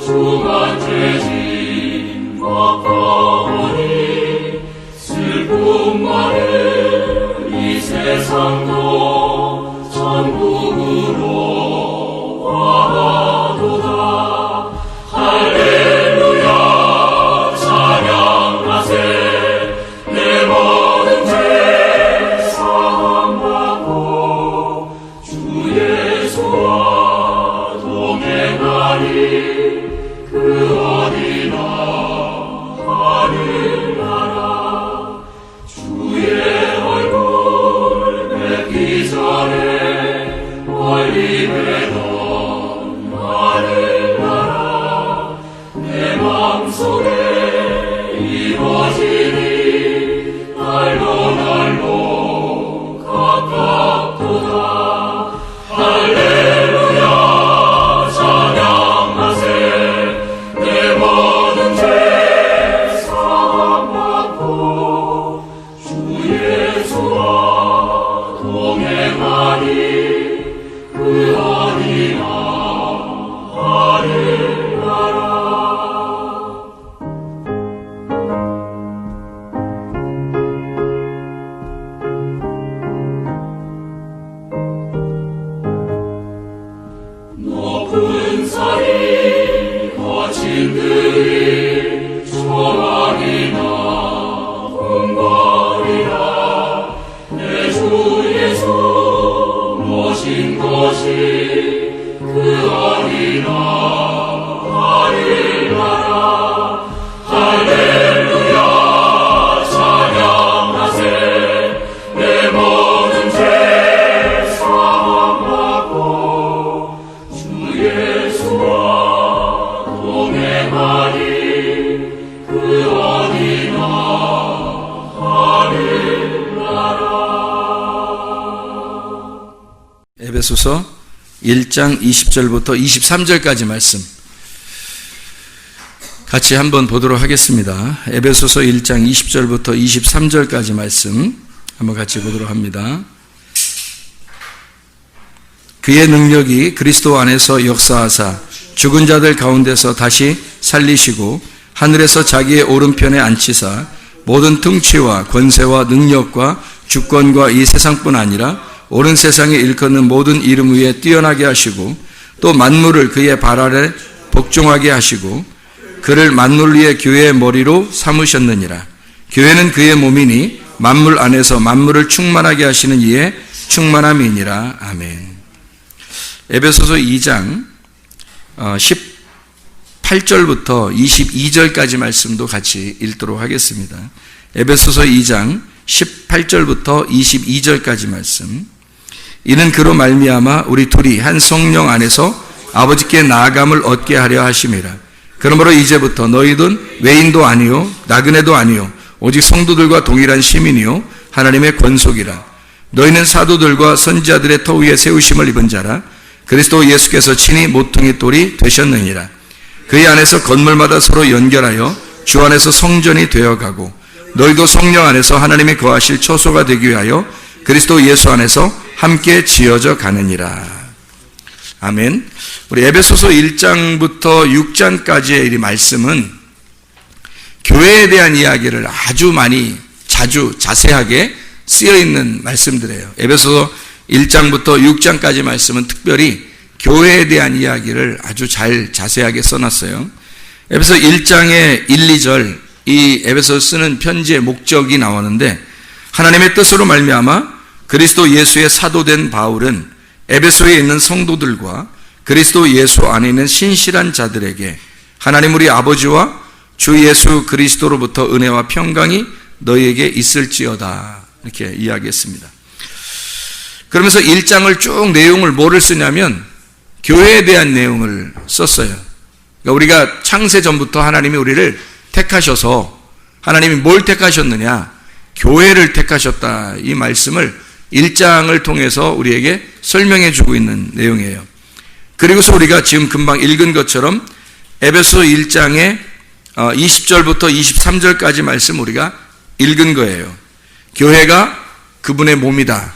주만 죄진 먹거니 슬픔 많은 이 세상도 천국으로 와도다. 할렐루야 찬양하세. 내 모든 죄 사함받고 주 예수와 동행하리. 그 어디나 하늘나라. 주의 얼굴 뵙기 전에 멀리 뵈던 하늘나라. 내 마음속에 이루어지니 날로 가깝도다. 할렐루야 찬양하세. 내 모든 죄 사함받고 주 예수와 동행하니. 그 어디나 하늘나라. 높은 산이 거친 들이 초막이나 궁궐이라. 내 주 예수 모신 것이 그 어디나 하늘나라. 할렐루야 찬양하세. 내 모든 죄 사함받고 주 예수와 동행하니. 그 어디나 하늘나라. 에베소서 1장 20절부터 23절까지 말씀 같이 한번 보도록 하겠습니다. 에베소서 1장 20절부터 23절까지 말씀 한번 같이 보도록 합니다. 그의 능력이 그리스도 안에서 역사하사 죽은 자들 가운데서 다시 살리시고 하늘에서 자기의 오른편에 앉히사 모든 통치와 권세와 능력과 주권과 이 세상뿐 아니라 오른 세상에 일컫는 모든 이름 위에 뛰어나게 하시고 또 만물을 그의 발 아래 복종하게 하시고 그를 만물 위에 교회의 머리로 삼으셨느니라. 교회는 그의 몸이니 만물 안에서 만물을 충만하게 하시는 이의 충만함이니라. 아멘. 에베소서 2장 18절부터 22절까지 말씀도 같이 읽도록 하겠습니다. 에베소서 2장 18절부터 22절까지 말씀. 이는 그로 말미암아 우리 둘이 한 성령 안에서 아버지께 나아감을 얻게 하려 하심이라. 그러므로 이제부터 너희는 외인도 아니요 나그네도 아니요 오직 성도들과 동일한 시민이요 하나님의 권속이라. 너희는 사도들과 선지자들의 터 위에 세우심을 입은 자라. 그리스도 예수께서 친히 모퉁이 돌이 되셨느니라. 그의 안에서 건물마다 서로 연결하여 주 안에서 성전이 되어가고 너희도 성령 안에서 하나님이 거하실 처소가 되기 위하여 그리스도 예수 안에서 함께 지어져 가느니라. 아멘. 우리 에베소서 1장부터 6장까지의 이 말씀은 교회에 대한 이야기를 아주 많이 자주 자세하게 쓰여있는 말씀들이에요. 에베소서 1장부터 6장까지 말씀은 특별히 교회에 대한 이야기를 아주 잘 자세하게 써놨어요. 에베소 1장의 1, 2절 이 에베소 쓰는 편지의 목적이 나오는데 하나님의 뜻으로 말미암아 그리스도 예수의 사도된 바울은 에베소에 있는 성도들과 그리스도 예수 안에 있는 신실한 자들에게 하나님 우리 아버지와 주 예수 그리스도로부터 은혜와 평강이 너희에게 있을지어다 이렇게 이야기했습니다. 그러면서 1장을 쭉 내용을 뭐를 쓰냐면 교회에 대한 내용을 썼어요. 그러니까 우리가 창세 전부터 하나님이 우리를 택하셔서 하나님이 뭘 택하셨느냐? 교회를 택하셨다. 이 말씀을 1장을 통해서 우리에게 설명해 주고 있는 내용이에요. 그리고서 우리가 지금 금방 읽은 것처럼 에베소 1장의 20절부터 23절까지 말씀 우리가 읽은 거예요. 교회가 그분의 몸이다.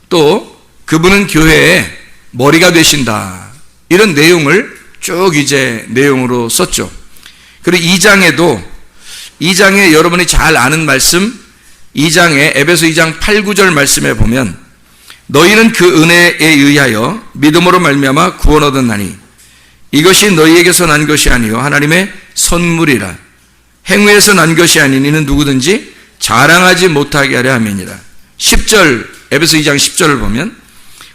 또 그분은 교회의 머리가 되신다. 이런 내용을 쭉 이제 내용으로 썼죠. 그리고 2장에 여러분이 잘 아는 말씀, 2장에 에베소 2장 8, 9절 말씀에 보면 너희는 그 은혜에 의하여 믿음으로 말미암아 구원 얻었나니 이것이 너희에게서 난 것이 아니요 하나님의 선물이라. 행위에서 난 것이 아닌 이는 누구든지 자랑하지 못하게 하려 함이니라. 10절, 에베소 2장 10절을 보면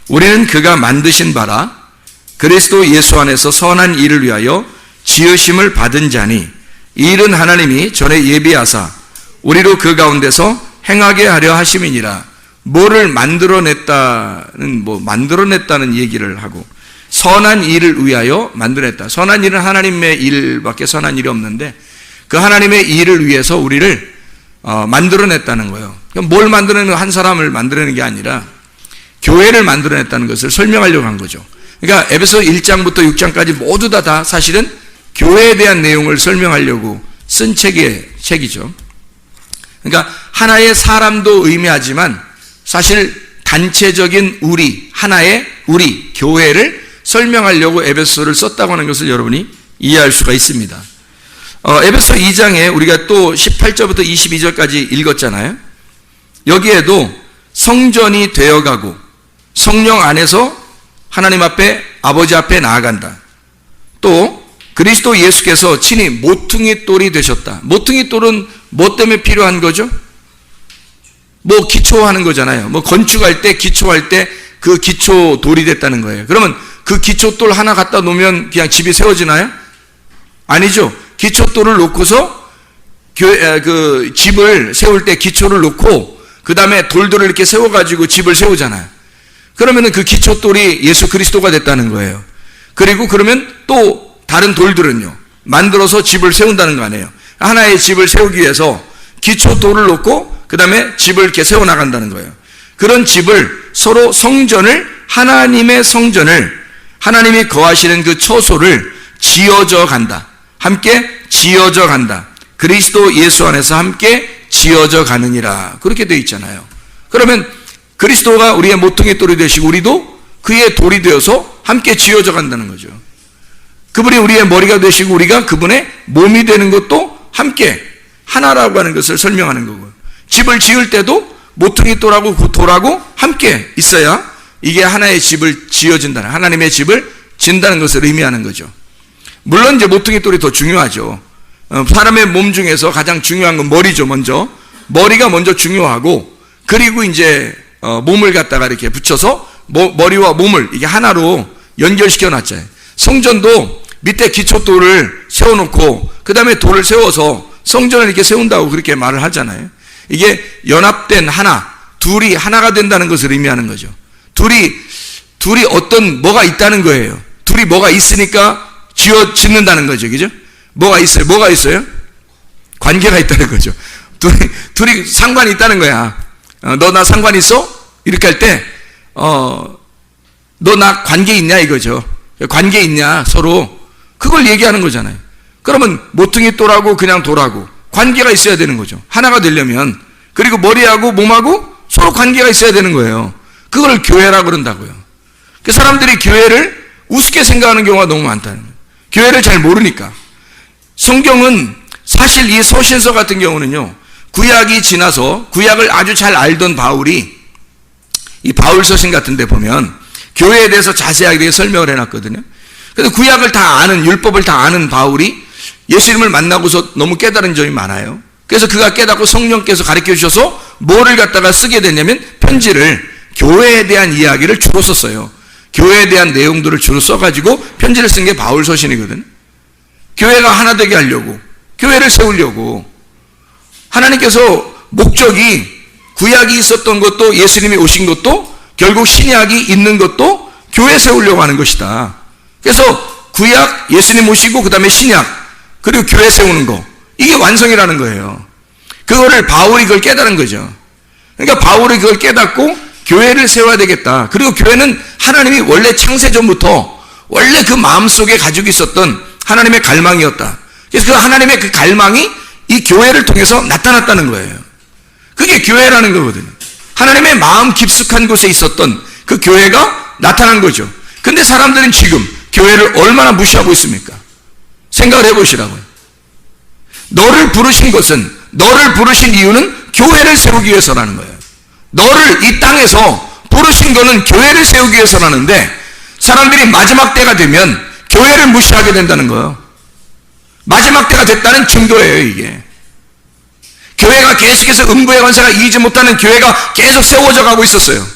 우리는 그가 만드신 바라 그리스도 예수 안에서 선한 일을 위하여 지으심을 받은 자니 이 일은 하나님이 전에 예비하사 우리로 그 가운데서 행하게 하려 하심이니라. 뭐를 만들어냈다는 얘기를 하고 선한 일을 위하여 만들어냈다. 선한 일은 하나님의 일밖에 선한 일이 없는데 그 하나님의 일을 위해서 우리를 만들어냈다는 거예요. 뭘 만들어내는, 한 사람을 만들어내는 게 아니라 교회를 만들어냈다는 것을 설명하려고 한 거죠. 그러니까 에베소 1장부터 6장까지 모두 다 사실은 교회에 대한 내용을 설명하려고 쓴 책이죠. 그러니까 하나의 사람도 의미하지만 사실 단체적인 하나의 우리, 교회를 설명하려고 에베소를 썼다고 하는 것을 여러분이 이해할 수가 있습니다. 에베소 2장에 우리가 또 18절부터 22절까지 읽었잖아요. 여기에도 성전이 되어가고 성령 안에서 하나님 앞에, 아버지 앞에 나아간다. 또 그리스도 예수께서 친히 모퉁이 돌이 되셨다. 모퉁이 돌은 뭐 때문에 필요한 거죠? 뭐 기초하는 거잖아요. 뭐 건축할 때, 기초할 때 그 기초 돌이 됐다는 거예요. 그러면 그 기초 돌 하나 갖다 놓으면 그냥 집이 세워지나요? 아니죠. 기초 돌을 놓고서 그 집을 세울 때 기초를 놓고 그 다음에 돌들을 이렇게 세워가지고 집을 세우잖아요. 그러면은 그 기초 돌이 예수 그리스도가 됐다는 거예요. 그리고 그러면 또 다른 돌들은요, 만들어서 집을 세운다는 거 아니에요. 하나의 집을 세우기 위해서 기초 돌을 놓고 그 다음에 집을 이렇게 세워나간다는 거예요. 그런 집을 서로 하나님의 성전을, 하나님이 거하시는 그 처소를 지어져 간다. 함께 지어져 간다. 그리스도 예수 안에서 함께 지어져 가느니라. 그렇게 되어 있잖아요. 그러면 그리스도가 우리의 모퉁이 돌이 되시고 우리도 그의 돌이 되어서 함께 지어져 간다는 거죠. 그분이 우리의 머리가 되시고 우리가 그분의 몸이 되는 것도 함께 하나라고 하는 것을 설명하는 거고요. 집을 지을 때도 모퉁이 돌하고 그 돌하고 함께 있어야 이게 하나의 집을 지어진다는, 하나님의 집을 진다는 것을 의미하는 거죠. 물론 이제 모퉁이 돌이 더 중요하죠. 사람의 몸 중에서 가장 중요한 건 머리죠. 머리가 먼저 중요하고, 그리고 이제 몸을 갖다가 이렇게 붙여서 머리와 몸을 이게 하나로 연결시켜 놨잖아요. 성전도 밑에 기초돌을 세워놓고 그 다음에 돌을 세워서 성전을 이렇게 세운다고 그렇게 말을 하잖아요. 이게 연합된 둘이 하나가 된다는 것을 의미하는 거죠. 둘이 뭐가 있다는 거예요. 둘이 뭐가 있으니까 짓는다는 거죠. 그죠? 뭐가 있어요? 관계가 있다는 거죠. 둘이 상관이 있다는 거야. 너 나 상관 있어? 이렇게 할 때, 너 나 관계 있냐 이거죠. 관계 있냐 서로. 그걸 얘기하는 거잖아요. 그러면 모퉁이 돌하고 그냥 돌하고 관계가 있어야 되는 거죠. 하나가 되려면. 그리고 머리하고 몸하고 서로 관계가 있어야 되는 거예요. 그걸 교회라고 그런다고요. 그 사람들이 교회를 우습게 생각하는 경우가 너무 많다는 거예요. 교회를 잘 모르니까. 성경은 사실 이 서신서 같은 경우는요, 구약이 지나서 구약을 아주 잘 알던 바울이 이 바울서신 같은 데 보면 교회에 대해서 자세하게 설명을 해놨거든요. 그래서 구약을 다 아는, 율법을 다 아는 바울이 예수님을 만나고서 너무 깨달은 점이 많아요. 그래서 그가 깨닫고 성령께서 가르쳐 주셔서 뭐를 갖다가 쓰게 됐냐면 편지를, 교회에 대한 이야기를 주로 썼어요. 교회에 대한 내용들을 주로 써가지고 편지를 쓴 게 바울서신이거든. 교회가 하나 되게 하려고, 교회를 세우려고. 하나님께서 목적이, 구약이 있었던 것도, 예수님이 오신 것도, 결국 신약이 있는 것도 교회 세우려고 하는 것이다. 그래서 구약, 예수님 오시고 그 다음에 신약, 그리고 교회 세우는 거, 이게 완성이라는 거예요. 그거를 바울이 그걸 깨달은 거죠. 그러니까 바울이 그걸 깨닫고 교회를 세워야 되겠다. 그리고 교회는 하나님이 원래 창세전부터 원래 그 마음속에 가지고 있었던 하나님의 갈망이었다. 그래서 그 하나님의 그 갈망이 이 교회를 통해서 나타났다는 거예요. 그게 교회라는 거거든요. 하나님의 마음 깊숙한 곳에 있었던 그 교회가 나타난 거죠. 근데 사람들은 지금 교회를 얼마나 무시하고 있습니까? 생각을 해보시라고요. 너를 부르신 것은, 너를 부르신 이유는 교회를 세우기 위해서라는 거예요. 너를 이 땅에서 부르신 거는 교회를 세우기 위해서라는데 사람들이 마지막 때가 되면 교회를 무시하게 된다는 거예요. 마지막 때가 됐다는 증거예요, 이게. 교회가 계속해서 음부의 권세가 이기지 못하는 교회가 계속 세워져 가고 있었어요.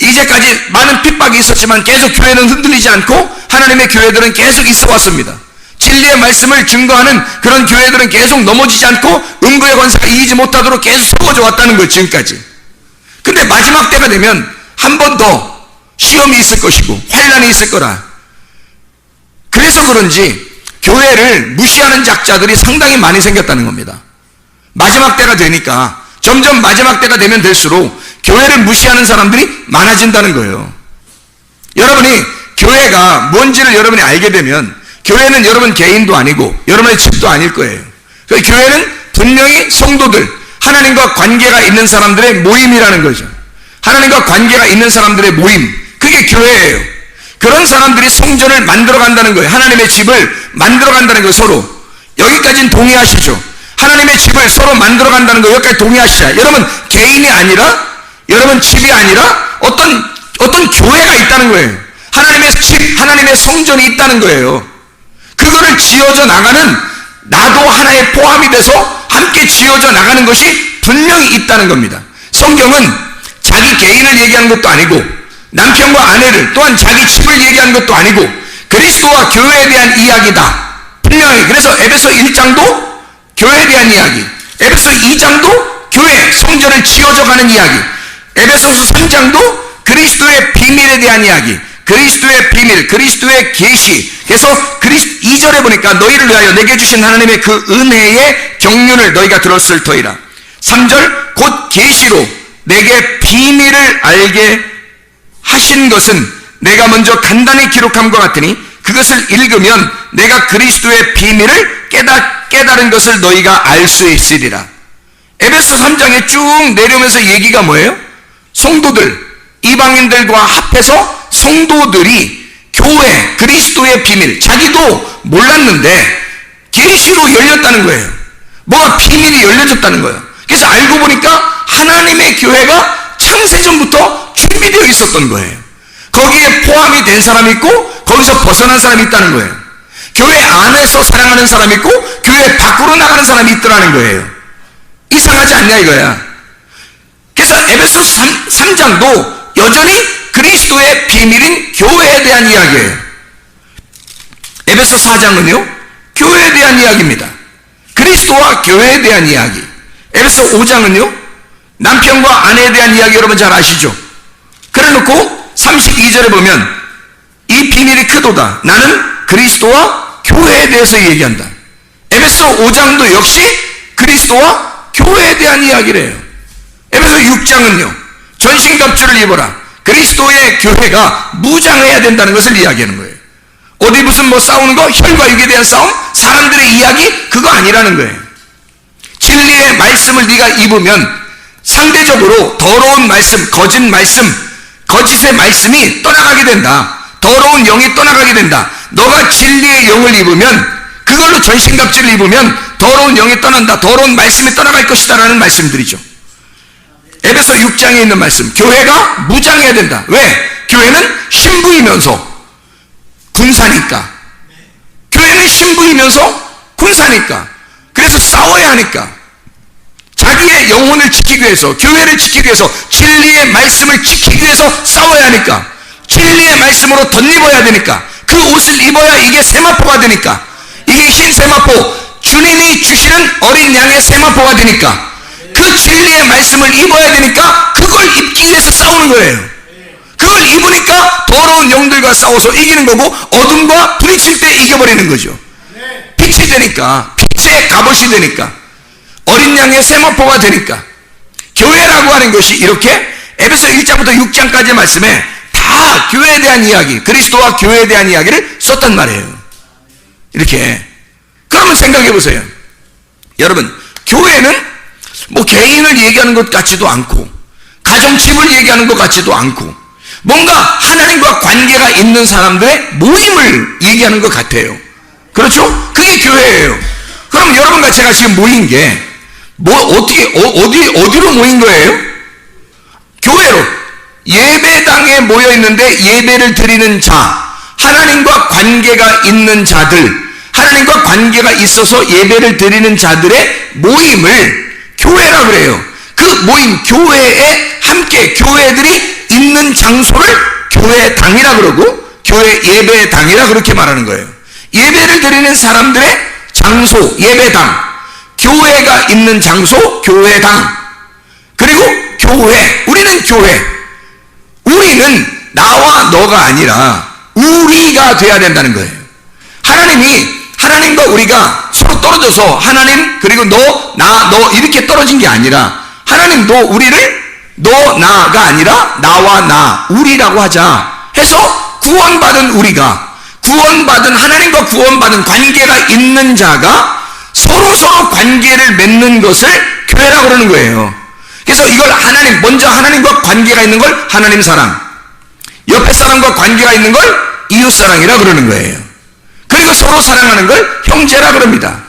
이제까지 많은 핍박이 있었지만 계속 교회는 흔들리지 않고 하나님의 교회들은 계속 있어 왔습니다. 진리의 말씀을 증거하는 그런 교회들은 계속 넘어지지 않고 음부의 권세가 이기지 못하도록 계속 세워져 왔다는 거예요, 지금까지. 근데 마지막 때가 되면 한 번 더 시험이 있을 것이고 환란이 있을 거라. 그래서 그런지 교회를 무시하는 작자들이 상당히 많이 생겼다는 겁니다. 마지막 때가 되니까 점점 마지막 때가 되면 될수록 교회를 무시하는 사람들이 많아진다는 거예요. 여러분이 교회가 뭔지를 여러분이 알게 되면 교회는 여러분 개인도 아니고 여러분의 집도 아닐 거예요. 교회는 분명히 성도들, 하나님과 관계가 있는 사람들의 모임이라는 거죠. 하나님과 관계가 있는 사람들의 모임, 그게 교회예요. 그런 사람들이 성전을 만들어 간다는 거예요. 하나님의 집을 만들어 간다는 거예요. 서로. 여기까지는 동의하시죠? 하나님의 집을 서로 만들어 간다는 거 여기까지 동의하시죠? 여러분 개인이 아니라, 여러분 집이 아니라 어떤 교회가 있다는 거예요. 하나님의 집, 하나님의 성전이 있다는 거예요. 그거를 지어져 나가는, 나도 하나에 포함이 돼서 함께 지어져 나가는 것이 분명히 있다는 겁니다. 성경은 자기 개인을 얘기하는 것도 아니고 남편과 아내를, 또한 자기 집을 얘기하는 것도 아니고 그리스도와 교회에 대한 이야기다. 분명히. 그래서 에베소 1장도 교회에 대한 이야기, 에베소 2장도 교회, 성전을 지어져 가는 이야기, 에베소서 3장도 그리스도의 비밀에 대한 이야기, 그리스도의 비밀, 그리스도의 계시. 그래서 2절에 보니까 너희를 위하여 내게 주신 하나님의 그 은혜의 경륜을 너희가 들었을 터이라. 3절 곧 계시로 내게 비밀을 알게 하신 것은 내가 먼저 간단히 기록함과 같으니 그것을 읽으면 내가 그리스도의 비밀을 깨달은 것을 너희가 알 수 있으리라. 에베소 3장에 쭉 내려오면서 얘기가 뭐예요? 성도들, 이방인들과 합해서 성도들이 교회, 그리스도의 비밀, 자기도 몰랐는데 계시로 열렸다는 거예요. 뭐가 비밀이 열려졌다는 거예요. 그래서 알고 보니까 하나님의 교회가 창세전부터 준비되어 있었던 거예요. 거기에 포함이 된 사람이 있고 거기서 벗어난 사람이 있다는 거예요. 교회 안에서 사랑하는 사람이 있고 교회 밖으로 나가는 사람이 있더라는 거예요. 이상하지 않냐 이거야. 그래서 에베소 3장도 여전히 그리스도의 비밀인 교회에 대한 이야기예요. 에베소 4장은요 교회에 대한 이야기입니다. 그리스도와 교회에 대한 이야기. 에베소 5장은요 남편과 아내에 대한 이야기 여러분 잘 아시죠? 그래 놓고 32절에 보면 이 비밀이 크도다. 나는 그리스도와 교회에 대해서 얘기한다. 에베소 5장도 역시 그리스도와 교회에 대한 이야기를 해요. 에베소 6장은요 전신갑주를 입어라. 그리스도의 교회가 무장해야 된다는 것을 이야기하는 거예요. 어디 무슨 뭐 싸우는 거, 혈과 육에 대한 싸움, 사람들의 이야기, 그거 아니라는 거예요. 진리의 말씀을 네가 입으면 상대적으로 더러운 말씀, 거짓의 말씀이 떠나가게 된다. 더러운 영이 떠나가게 된다. 너가 진리의 영을 입으면, 그걸로 전신갑주를 입으면 더러운 영이 떠난다. 더러운 말씀이 떠나갈 것이다 라는 말씀들이죠. 에베소 6장에 있는 말씀, 교회가 무장해야 된다. 왜? 교회는 신부이면서 군사니까. 교회는 신부이면서 군사니까. 그래서 싸워야 하니까. 자기의 영혼을 지키기 위해서, 교회를 지키기 위해서, 진리의 말씀을 지키기 위해서 싸워야 하니까. 진리의 말씀으로 덧입어야 되니까. 그 옷을 입어야 이게 세마포가 되니까. 이게 흰 세마포, 주님이 주시는 어린 양의 세마포가 되니까. 그 진리의 말씀을 입어야 되니까 그걸 입기 위해서 싸우는 거예요. 그걸 입으니까 더러운 영들과 싸워서 이기는 거고, 어둠과 부딪힐 때 이겨버리는 거죠. 빛이 되니까, 빛의 갑옷이 되니까, 어린 양의 세마포가 되니까. 교회라고 하는 것이 이렇게 에베소 1장부터 6장까지 말씀에 다 교회에 대한 이야기, 그리스도와 교회에 대한 이야기를 썼단 말이에요. 이렇게. 그러면 생각해 보세요. 여러분, 교회는 뭐 개인을 얘기하는 것 같지도 않고, 가정집을 얘기하는 것 같지도 않고, 뭔가 하나님과 관계가 있는 사람들의 모임을 얘기하는 것 같아요. 그렇죠? 그게 교회예요. 그럼 여러분과 제가 지금 모인 게 어디로 모인 거예요? 교회로. 예배당에 모여 있는데 예배를 드리는 자, 하나님과 관계가 있는 자들, 하나님과 관계가 있어서 예배를 드리는 자들의 모임을 교회라 그래요. 그 모임, 교회에 함께 교회들이 있는 장소를 교회당이라 그러고, 교회 예배당이라 그렇게 말하는 거예요. 예배를 드리는 사람들의 장소, 예배당, 교회가 있는 장소, 교회당, 그리고 교회, 우리는 교회. 우리는 나와 너가 아니라 우리가 돼야 된다는 거예요. 하나님과 우리가 서로 떨어져서 하나님 그리고 너, 나, 너 이렇게 떨어진 게 아니라 하나님도 우리를 너, 나가 아니라 나와 나, 우리라고 하자 해서 구원받은 우리가, 구원받은 하나님과 구원받은 관계가 있는 자가 서로 관계를 맺는 것을 교회라고 그러는 거예요. 그래서 이걸 먼저 하나님과 관계가 있는 걸 하나님 사랑, 옆에 사람과 관계가 있는 걸 이웃 사랑이라 그러는 거예요. 그리고 서로 사랑하는 걸 형제라 그럽니다.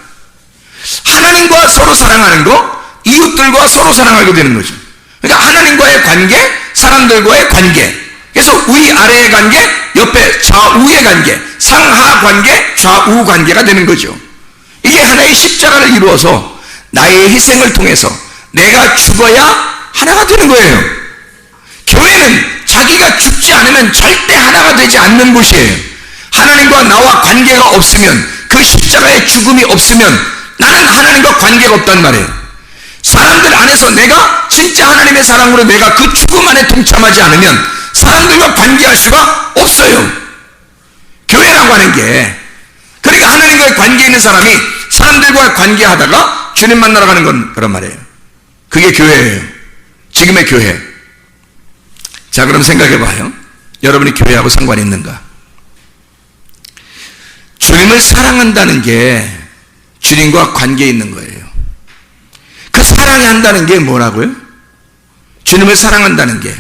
하나님과 서로 사랑하는 거, 이웃들과 서로 사랑하게 되는 거죠. 그러니까 하나님과의 관계, 사람들과의 관계. 그래서 위아래의 관계, 옆에 좌우의 관계, 상하 관계, 좌우 관계가 되는 거죠. 이게 하나의 십자가를 이루어서 나의 희생을 통해서 내가 죽어야 하나가 되는 거예요. 교회는 자기가 죽지 않으면 절대 하나가 되지 않는 곳이에요. 하나님과 나와 관계가 없으면, 그 십자가의 죽음이 없으면 나는 하나님과 관계가 없단 말이에요. 사람들 안에서 내가 진짜 하나님의 사랑으로 내가 그 죽음 안에 동참하지 않으면 사람들과 관계할 수가 없어요. 교회라고 하는 게. 그러니까 하나님과의 관계 있는 사람이 사람들과 관계하다가 주님 만나러 가는 건 그런 말이에요. 그게 교회예요. 지금의 교회. 자, 그럼 생각해 봐요. 여러분이 교회하고 상관이 있는가? 주님을 사랑한다는 게 주님과 관계 있는 거예요. 그 사랑한다는 게 뭐라고요? 주님을 사랑한다는 게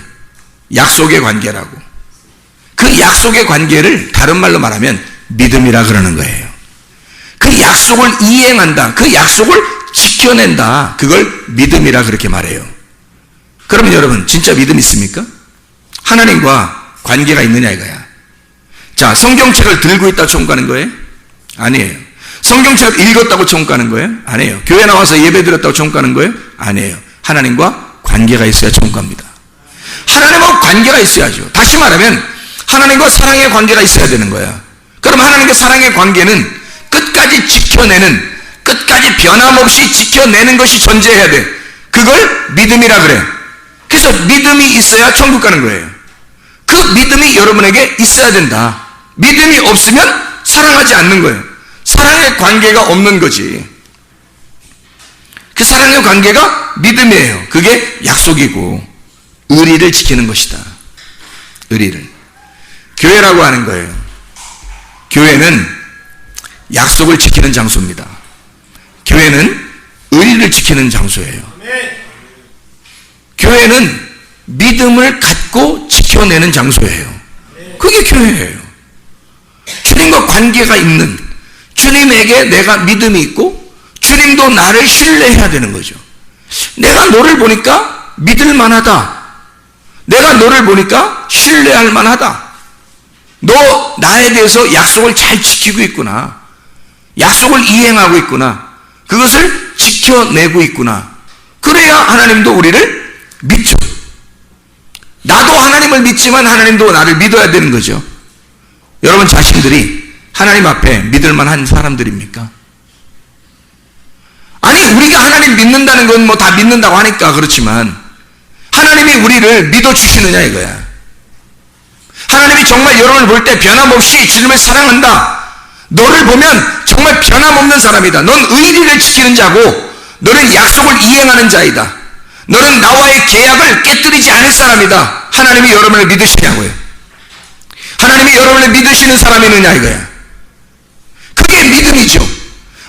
약속의 관계라고. 그 약속의 관계를 다른 말로 말하면 믿음이라 그러는 거예요. 그 약속을 이행한다, 그 약속을 지켜낸다, 그걸 믿음이라 그렇게 말해요. 그러면 여러분 진짜 믿음 있습니까? 하나님과 관계가 있느냐 이거야. 자, 성경책을 들고 있다고 천국 가는 거예요? 아니에요. 성경책을 읽었다고 천국 가는 거예요? 아니에요. 교회 나와서 예배 드렸다고 천국 가는 거예요? 아니에요. 하나님과 관계가 있어야 천국 갑니다. 하나님과 관계가 있어야죠. 다시 말하면 하나님과 사랑의 관계가 있어야 되는 거야. 그럼 하나님과 사랑의 관계는 끝까지 지켜내는, 끝까지 변함없이 지켜내는 것이 존재해야 돼. 그걸 믿음이라 그래. 그래서 믿음이 있어야 천국 가는 거예요. 그 믿음이 여러분에게 있어야 된다. 믿음이 없으면 사랑하지 않는 거예요. 사랑의 관계가 없는 거지. 그 사랑의 관계가 믿음이에요. 그게 약속이고 의리를 지키는 것이다. 의리를. 교회라고 하는 거예요. 교회는 약속을 지키는 장소입니다. 교회는 의리를 지키는 장소예요. 교회는 믿음을 갖고 지켜내는 장소예요. 그게 교회예요. 주님과 관계가 있는, 주님에게 내가 믿음이 있고 주님도 나를 신뢰해야 되는 거죠. 내가 너를 보니까 믿을 만하다. 내가 너를 보니까 신뢰할 만하다. 너 나에 대해서 약속을 잘 지키고 있구나. 약속을 이행하고 있구나. 그것을 지켜내고 있구나. 그래야 하나님도 우리를 믿죠. 나도 하나님을 믿지만 하나님도 나를 믿어야 되는 거죠. 여러분 자신들이 하나님 앞에 믿을 만한 사람들입니까? 아니, 우리가 하나님 믿는다는 건 뭐 다 믿는다고 하니까 그렇지만 하나님이 우리를 믿어주시느냐 이거야. 하나님이 정말 여러분을 볼 때 변함없이 주님을 사랑한다. 너를 보면 정말 변함없는 사람이다. 넌 의리를 지키는 자고 너는 약속을 이행하는 자이다. 너는 나와의 계약을 깨뜨리지 않을 사람이다. 하나님이 여러분을 믿으시냐고요. 하나님이 여러분을 믿으시는 사람이느냐 이거야. 그게 믿음이죠.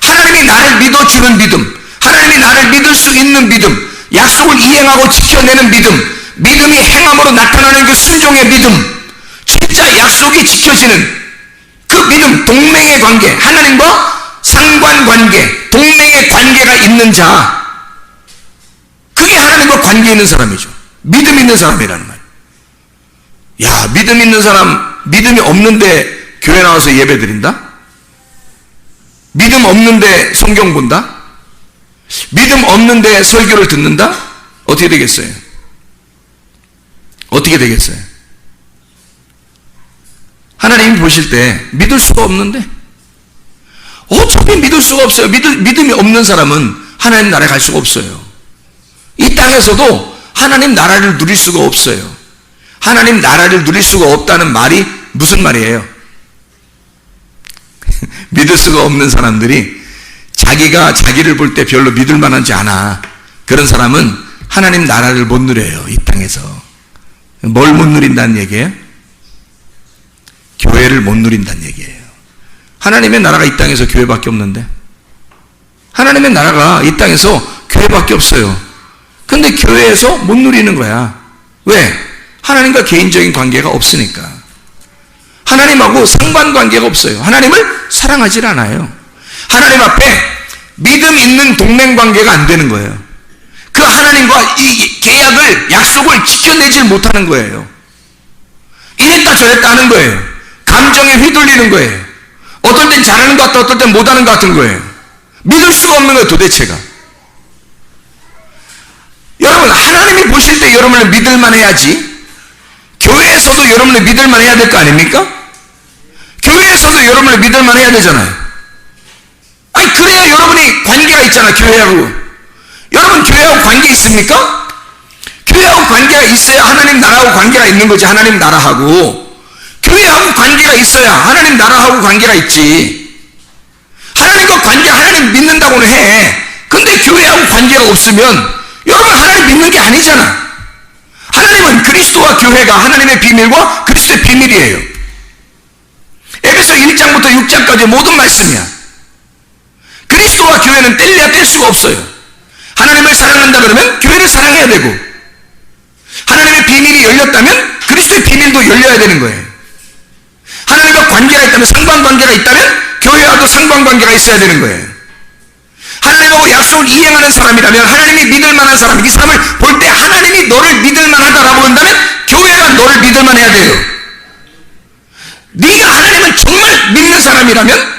하나님이 나를 믿어주는 믿음, 하나님이 나를 믿을 수 있는 믿음, 약속을 이행하고 지켜내는 믿음, 믿음이 행함으로 나타나는 그 순종의 믿음, 진짜 약속이 지켜지는 그 믿음, 동맹의 관계, 하나님과 상관관계, 동맹의 관계가 있는 자, 그게 하나님과 관계 있는 사람이죠. 믿음 있는 사람이라는 말. 야, 믿음 있는 사람, 믿음이 없는데 교회 나와서 예배 드린다? 믿음 없는데 성경 본다? 믿음 없는데 설교를 듣는다? 어떻게 되겠어요? 어떻게 되겠어요? 하나님이 보실 때 믿을 수가 없는데, 어차피 믿을 수가 없어요. 믿음이 없는 사람은 하나님 나라에 갈 수가 없어요. 이 땅에서도 하나님 나라를 누릴 수가 없어요. 하나님 나라를 누릴 수가 없다는 말이 무슨 말이에요? 믿을 수가 없는 사람들이 자기가 자기를 볼 때 별로 믿을 만하지 않아. 그런 사람은 하나님 나라를 못 누려요. 이 땅에서. 뭘 못 누린다는 얘기예요? 교회를 못 누린다는 얘기예요. 하나님의 나라가 이 땅에서 교회밖에 없는데, 하나님의 나라가 이 땅에서 교회밖에 없어요. 근데 교회에서 못 누리는 거야. 왜? 하나님과 개인적인 관계가 없으니까. 하나님하고 상관관계가 없어요. 하나님을 사랑하질 않아요. 하나님 앞에 믿음 있는 동맹관계가 안 되는 거예요. 그 하나님과 이 계약을, 약속을 지켜내질 못하는 거예요. 이랬다 저랬다 하는 거예요. 감정에 휘둘리는 거예요. 어떨 땐 잘하는 것 같다, 어떨 땐 못하는 것 같은 거예요. 믿을 수가 없는 거예요, 도대체가. 여러분, 하나님이 보실 때 여러분을 믿을만 해야지. 교회에서도 여러분을 믿을만 해야 될 거 아닙니까? 교회에서도 여러분을 믿을만 해야 되잖아요. 아니, 그래야 여러분이 관계가 있잖아, 교회하고. 여러분, 교회하고 관계 있습니까? 교회하고 관계가 있어야 하나님 나라하고 관계가 있는 거지. 하나님 나라하고. 교회하고 관계가 있어야 하나님 나라하고 관계가 있지. 하나님과 관계, 하나님 믿는다고는 해. 근데 교회하고 관계가 없으면 여러분 하나님 믿는 게 아니잖아. 하나님은 그리스도와 교회가 하나님의 비밀과 그리스도의 비밀이에요. 에베소 1장부터 6장까지 모든 말씀이야. 그리스도와 교회는 뗄래야 뗄 수가 없어요. 하나님을 사랑한다 그러면 교회를 사랑해야 되고, 하나님의 비밀이 열렸다면 그리스도의 비밀도 열려야 되는 거예요. 하나님과 관계가 있다면, 상관관계가 있다면 교회와도 상관관계가 있어야 되는 거예요. 하나님하고 약속을 이행하는 사람이라면, 하나님이 믿을 만한 사람, 이 사람을 볼 때 하나님이 너를 믿을 만하다라고 한다면 교회가 너를 믿을 만해야 돼요. 네가 하나님을 정말 믿는 사람이라면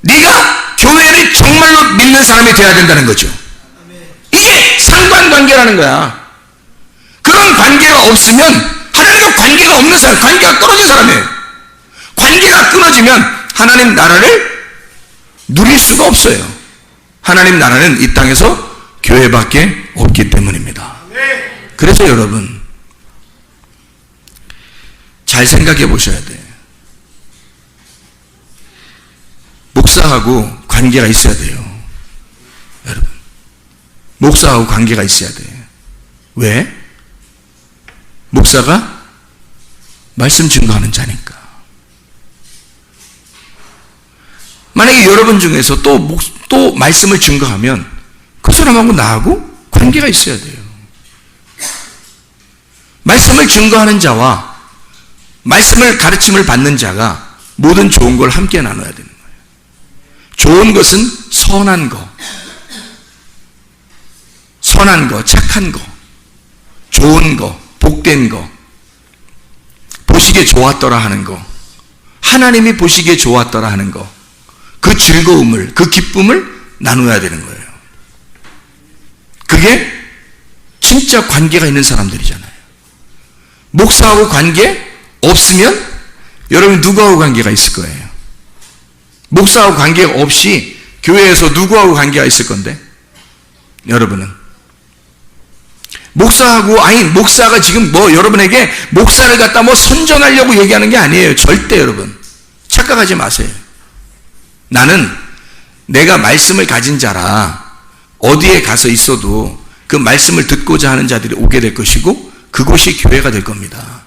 네가 교회를 정말로 믿는 사람이 돼야 된다는 거죠. 이게 상관관계라는 거야. 그런 관계가 없으면 하나님과 관계가 없는 사람, 관계가 떨어진 사람이에요. 관계가 끊어지면 하나님 나라를 누릴 수가 없어요. 하나님 나라는 이 땅에서 교회밖에 없기 때문입니다. 그래서 여러분, 잘 생각해 보셔야 돼요. 목사하고 관계가 있어야 돼요. 여러분, 목사하고 관계가 있어야 돼요. 왜? 목사가 말씀 증거하는 자니까. 만약에 여러분 중에서 또 말씀을 증거하면 그 사람하고 나하고 관계가 있어야 돼요. 말씀을 증거하는 자와 말씀을 가르침을 받는 자가 모든 좋은 걸 함께 나눠야 되는 거예요. 좋은 것은 선한 거, 착한 거, 좋은 거, 복된 거, 보시기에 좋았더라 하는 거, 하나님이 보시기에 좋았더라 하는 거, 그 즐거움을, 그 기쁨을 나눠야 되는 거예요. 그게 진짜 관계가 있는 사람들이잖아요. 목사하고 관계 없으면 여러분 누구하고 관계가 있을 거예요? 목사하고 관계가 없이 교회에서 누구하고 관계가 있을 건데? 여러분은 목사가 지금 여러분에게 목사를 갖다 선전하려고 얘기하는 게 아니에요. 절대 여러분 착각하지 마세요. 나는 내가 말씀을 가진 자라 어디에 가서 있어도 그 말씀을 듣고자 하는 자들이 오게 될 것이고, 그곳이 교회가 될 겁니다.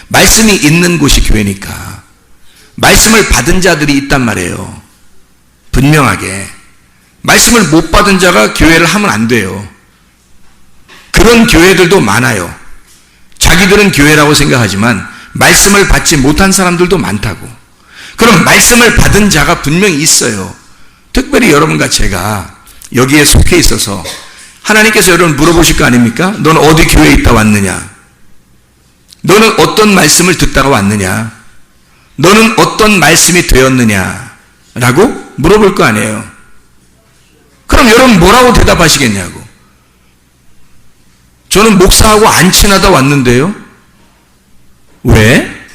말씀이 있는 곳이 교회니까. 말씀을 받은 자들이 있단 말이에요. 분명하게. 말씀을 못 받은 자가 교회를 하면 안 돼요. 그런 교회들도 많아요. 자기들은 교회라고 생각하지만 말씀을 받지 못한 사람들도 많다고. 그럼 말씀을 받은 자가 분명히 있어요. 특별히 여러분과 제가 여기에 속해 있어서 하나님께서 여러분 물어보실 거 아닙니까? 너는 어디 교회에 있다 왔느냐? 너는 어떤 말씀을 듣다가 왔느냐? 너는 어떤 말씀이 되었느냐? 라고 물어볼 거 아니에요. 그럼 여러분 뭐라고 대답하시겠냐고. 저는 목사하고 안 친하다 왔는데요. 왜?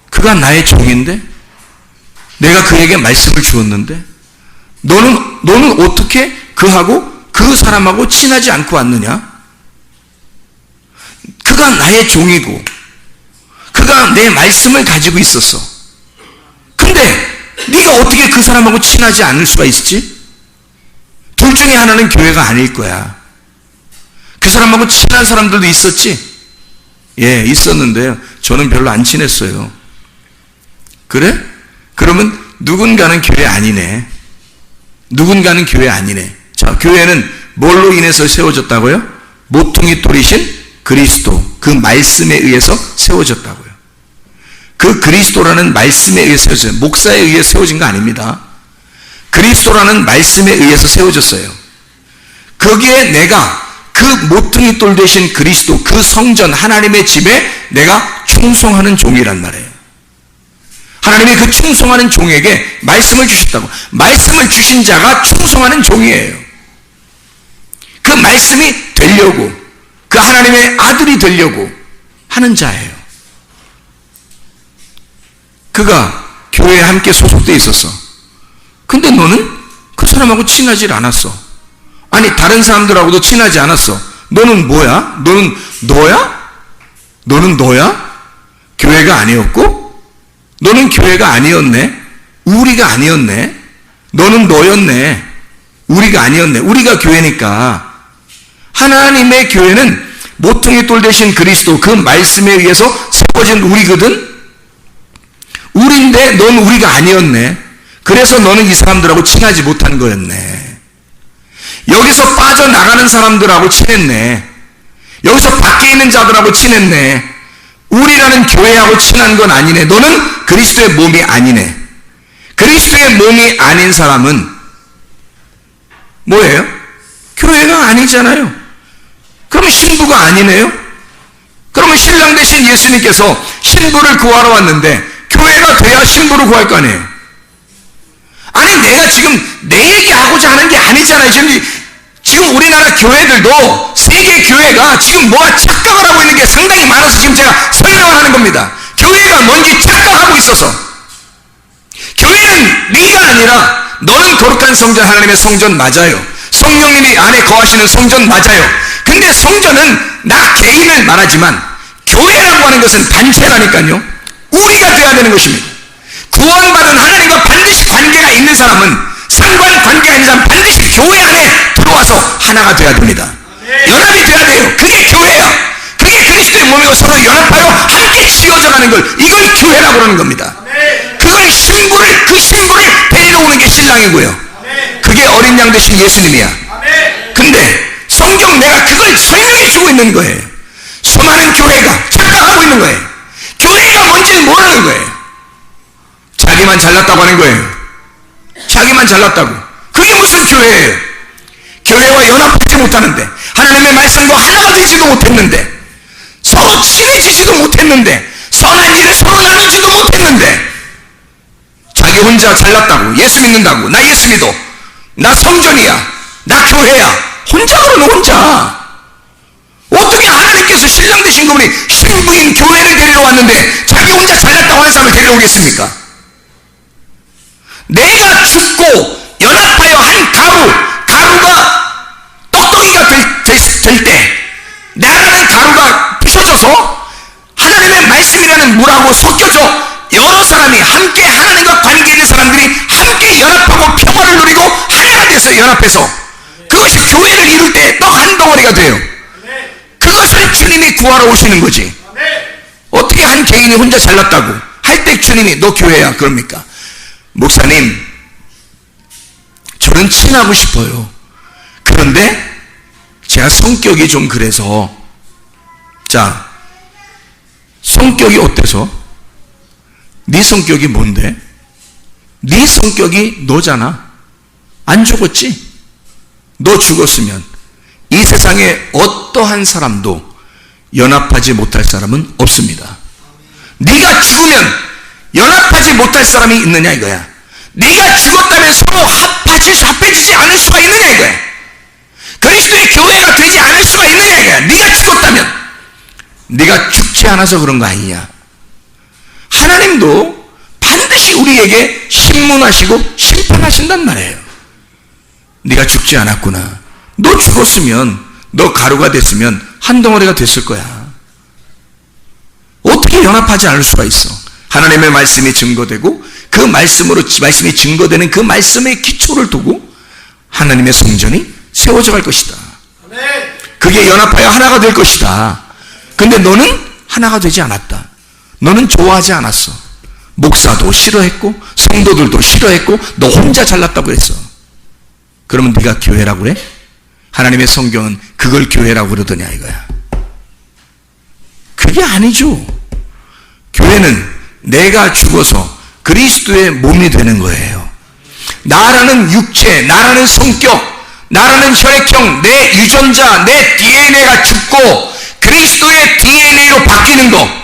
그가 나의 종인데? 내가 그에게 말씀을 주었는데? 너는 어떻게 그 사람하고 친하지 않고 왔느냐? 그가 나의 종이고 그가 내 말씀을 가지고 있었어. 근데 네가 어떻게 그 사람하고 친하지 않을 수가 있지? 둘 중에 하나는 교회가 아닐 거야. 그 사람하고 친한 사람들도 있었지? 예, 있었는데요. 저는 별로 안 친했어요. 그래? 그러면 누군가는 교회 아니네. 누군가는 교회 아니네. 자, 교회는 뭘로 인해서 세워졌다고요? 모퉁이 돌이신 그리스도, 그 말씀에 의해서 세워졌다고요. 그 그리스도라는 말씀에 의해서 세워졌어요. 목사에 의해 세워진 거 아닙니다. 그리스도라는 말씀에 의해서 세워졌어요. 거기에 내가 그 모퉁이 돌 되신 그리스도, 그 성전 하나님의 집에 내가 충성하는 종이란 말이에요. 하나님이 그 충성하는 종에게 말씀을 주셨다고. 말씀을 주신 자가 충성하는 종이에요. 그 말씀이 되려고, 그 하나님의 아들이 되려고 하는 자예요. 그가 교회에 함께 소속되어 있었어. 근데 너는 그 사람하고 친하지 않았어. 아니, 다른 사람들하고도 친하지 않았어. 너는 뭐야? 너는 너야? 너는 너야? 교회가 아니었고? 너는 교회가 아니었네? 우리가 아니었네? 너는 너였네? 우리가 아니었네? 우리가 교회니까. 하나님의 교회는 모퉁이 돌 되신 그리스도, 그 말씀에 의해서 세워진 우리거든? 우리인데 넌 우리가 아니었네. 그래서 너는 이 사람들하고 친하지 못한 거였네. 여기서 빠져나가는 사람들하고 친했네. 여기서 밖에 있는 자들하고 친했네. 우리라는 교회하고 친한 건 아니네. 너는 그리스도의 몸이 아니네. 그리스도의 몸이 아닌 사람은 뭐예요? 교회가 아니잖아요. 그러면 신부가 아니네요? 그러면 신랑 대신 예수님께서 신부를 구하러 왔는데 교회가 돼야 신부를 구할 거 아니에요? 아니, 내가 지금 내 얘기하고자 하는 게 아니잖아요. 지금 우리나라 교회들도 세계 교회가 지금 뭐가 착각을 하고 있는 게 상당히 많아서 지금 제가 설명을 하는 겁니다. 교회가 뭔지 착각하고 있어서. 교회는 네가 아니라 너는 거룩한 성전, 하나님의 성전 맞아요. 성령님이 안에 거하시는 성전 맞아요. 근데 성전은 나 개인을 말하지만 교회라고 하는 것은 단체라니까요. 우리가 돼야 되는 것입니다. 구원받은 하나님과 반드시 관계가 있는 사람은, 상관관계가 있는 사람은 반드시 교회 안에 들어와서 하나가 돼야 됩니다. 연합이 돼야 돼요. 그게 교회야. 그게 그리스도의 몸이고 서로 연합하여 함께 지어져가는 걸, 이걸 교회라고 그러는 겁니다. 그걸 그 신부를 데리러 오는 게 신랑이고요. 그게 어린 양 되신 예수님이야. 근데 성경 내가 그걸 설명해 주고 있는 거예요. 수많은 교회가 착각하고 있는 거예요. 교회가 뭔지를 모르는 거예요. 자기만 잘났다고 하는 거예요. 자기만 잘났다고. 그게 무슨 교회예요? 교회와 연합하지 못하는데, 하나님의 말씀과 하나가 되지도 못했는데, 서로 친해지지도 못했는데, 선한 일을 서로 나누지도 못했는데, 자기 혼자 잘났다고, 예수 믿는다고, 나 예수 믿어, 나 성전이야, 나 교회야, 혼자 그러는 혼자. 어떻게 하나님께서 신랑 되신 그분이 신부인 교회를 데리러 왔는데 자기 혼자 잘났다고 하는 사람을 데리러 오겠습니까? 내가 죽고 연합하여 한 가루가 떡덩이가 될 때, 나라는 가루가 부셔져서 하나님의 말씀이라는 물하고 섞여져 여러 사람이 함께 하나님과 관계 있는 사람들이 함께 연합하고 평화를 누리고 하나가 돼서 연합해서 그것이 교회를 이룰 때 떡 한 덩어리가 돼요. 그것을 주님이 구하러 오시는 거지. 어떻게 한 개인이 혼자 잘났다고 할 때 주님이 너 교회야 그럽니까? 목사님, 저는 친하고 싶어요. 그런데 제가 성격이 좀 그래서, 자, 성격이 어때서? 네 성격이 뭔데? 네 성격이 너잖아. 안 죽었지? 너 죽었으면 이 세상에 어떠한 사람도 연합하지 못할 사람은 없습니다. 네가 죽으면 연합하지 못할 사람이 있느냐 이거야. 네가 죽었다면 서로 합해지지 않을 수가 있느냐 이거야. 그리스도의 교회가 되지 않을 수가 있느냐 이거야. 네가 죽었다면. 네가 죽지 않아서 그런 거 아니냐. 하나님도 반드시 우리에게 심문하시고 심판하신단 말이에요. 네가 죽지 않았구나. 너 죽었으면, 너 가루가 됐으면 한 덩어리가 됐을 거야. 어떻게 연합하지 않을 수가 있어? 하나님의 말씀이 증거되고 그 말씀이 증거되는 그 말씀의 기초를 두고 하나님의 성전이 세워져 갈 것이다. 그게 연합하여 하나가 될 것이다. 근데 너는 하나가 되지 않았다. 너는 좋아하지 않았어. 목사도 싫어했고 성도들도 싫어했고 너 혼자 잘났다고 그랬어. 그러면 네가 교회라고 그래? 하나님의 성경은 그걸 교회라고 그러더냐 이거야. 그게 아니죠. 교회는 내가 죽어서 그리스도의 몸이 되는 거예요. 나라는 육체, 나라는 성격, 나라는 혈액형, 내 유전자, 내 DNA가 죽고 그리스도의 DNA로 바뀌는 거.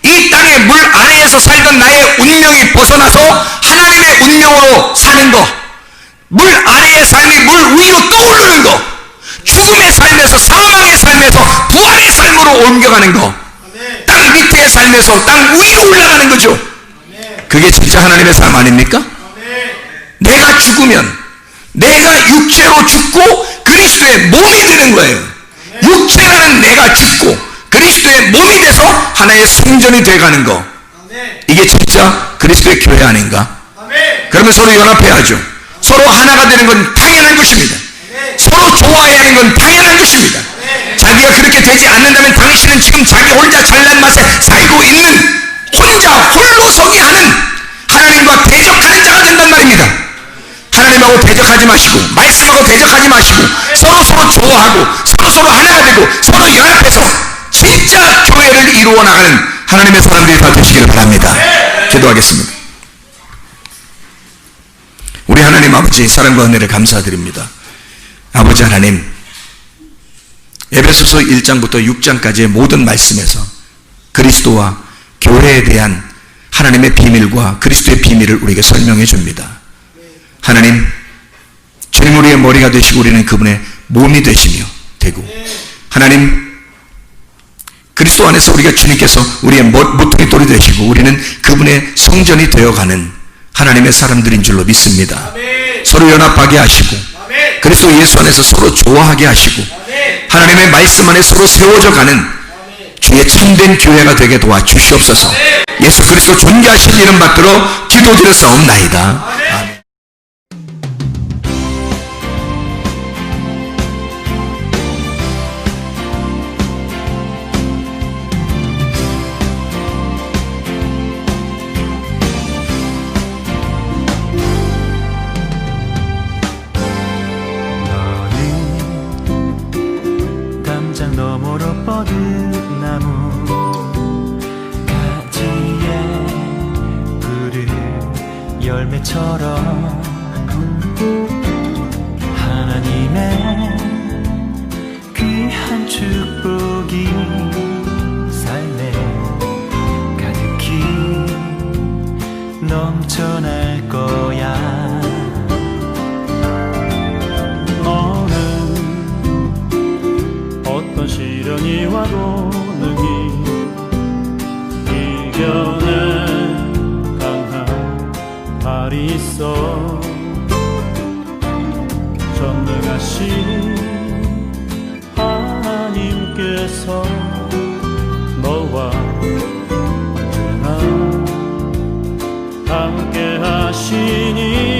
이 땅의 물 아래에서 살던 나의 운명이 벗어나서 하나님의 운명으로 사는 거. 물 아래의 삶이 물 위로 떠오르는 거. 죽음의 삶에서 사망의 삶에서 부활의 삶으로 옮겨가는 거. 땅 밑의 삶에서 땅 위로 올라가는 거죠. 그게 진짜 하나님의 삶 아닙니까? 내가 죽으면 내가 육체로 죽고 그리스도의 몸이 되는 거예요. 육체라는 내가 죽고 그리스도의 몸이 돼서 하나의 성전이 되어가는 거. 이게 진짜 그리스도의 교회 아닌가? 그러면 서로 연합해야죠. 서로 하나가 되는 건 당연한 것입니다. 서로 좋아해야 하는 건 당연한 것입니다. 자기가 그렇게 되지 않는다면 당신은 지금 자기 혼자 잘난 맛에 살고 있는 혼자 홀로서기 하는 하나님과 대적하는 자가 된단 말입니다. 하나님하고 대적하지 마시고 말씀하고 대적하지 마시고 서로 좋아하고 서로 하나가 되고 서로 연합해서 진짜 교회를 이루어 나가는 하나님의 사람들이 다 되시기를 바랍니다. 기도하겠습니다. 우리 하나님 아버지 사랑과 은혜를 감사드립니다. 아버지 하나님, 에베소서 1장부터 6장까지의 모든 말씀에서 그리스도와 교회에 대한 하나님의 비밀과 그리스도의 비밀을 우리에게 설명해 줍니다. 하나님, 주님 우리의 머리가 되시고 우리는 그분의 몸이 되시며 되고, 하나님 그리스도 안에서 우리가 주님께서 우리의 모퉁이 돌이 되시고 우리는 그분의 성전이 되어가는 하나님의 사람들인 줄로 믿습니다. 서로 연합하게 하시고 그리스도 예수 안에서 서로 좋아하게 하시고 하나님의 말씀 안에 서로 세워져 가는 주의 참된 교회가 되게 도와주시옵소서. 예수 그리스도 존귀하신 이름 받들어 기도드렸사옵나이다. 아멘. 너머로 뻗은 나무 가지에 푸른 열매처럼 하나님의 귀한 축복이 삶에 가득히 넘쳐날 거야. 어떤 시련이 와도 능히 이겨낸 강한 발이 있어. 전능하신 하나님께서 너와 언제나 함께 하시니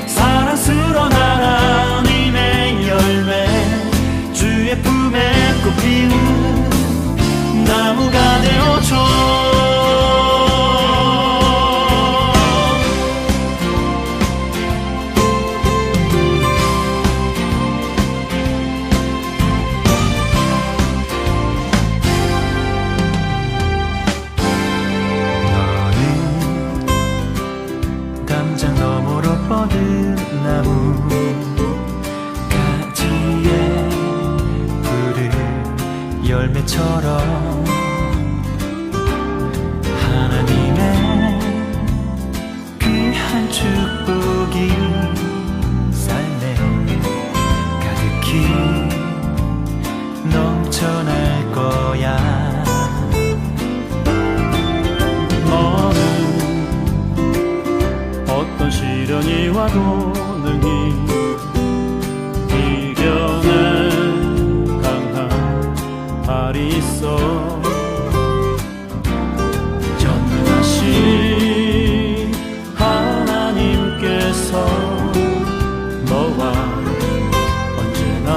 사랑스러운 하나님의 누구라도 능히 이겨낸 강한 발이 있어. 전능하신 하나님께서 너와 언제나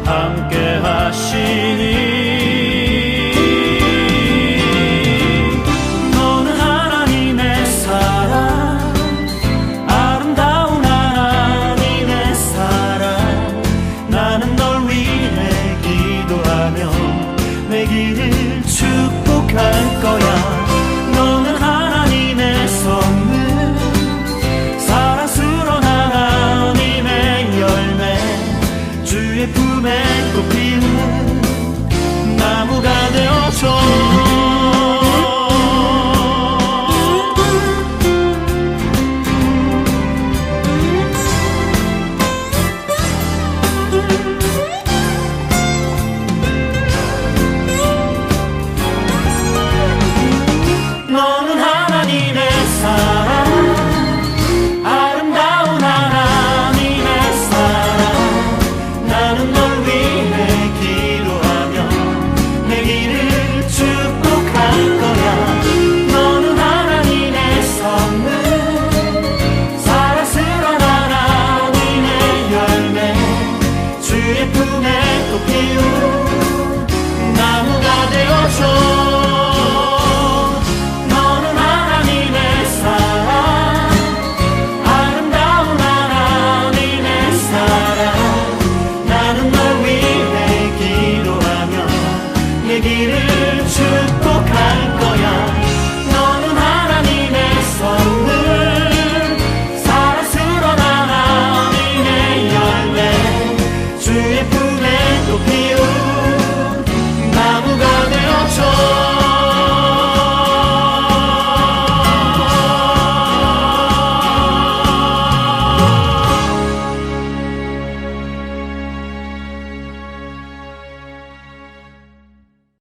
함께 하시니 너는 하나님의 사랑, 아름다운 하나님의 사랑. 나는 널 위해 기도하며 내 길을 축복할 거야. 너는 하나님의 선물, 사랑스러운 하나님의 열매, 주의 품에 꽃피는 나무가 되어줘. 너는 하나님의 사랑, 아름다운 하나님의 사랑. 나는 널 위해 기도하며 내 길을 축복할 거야. 너는 하나님의 선물, 사랑스러운 하나님의 열매, 주의 품에 꽃피운 나무가 되어줘. 나는 널 위해 기도하며 내 길을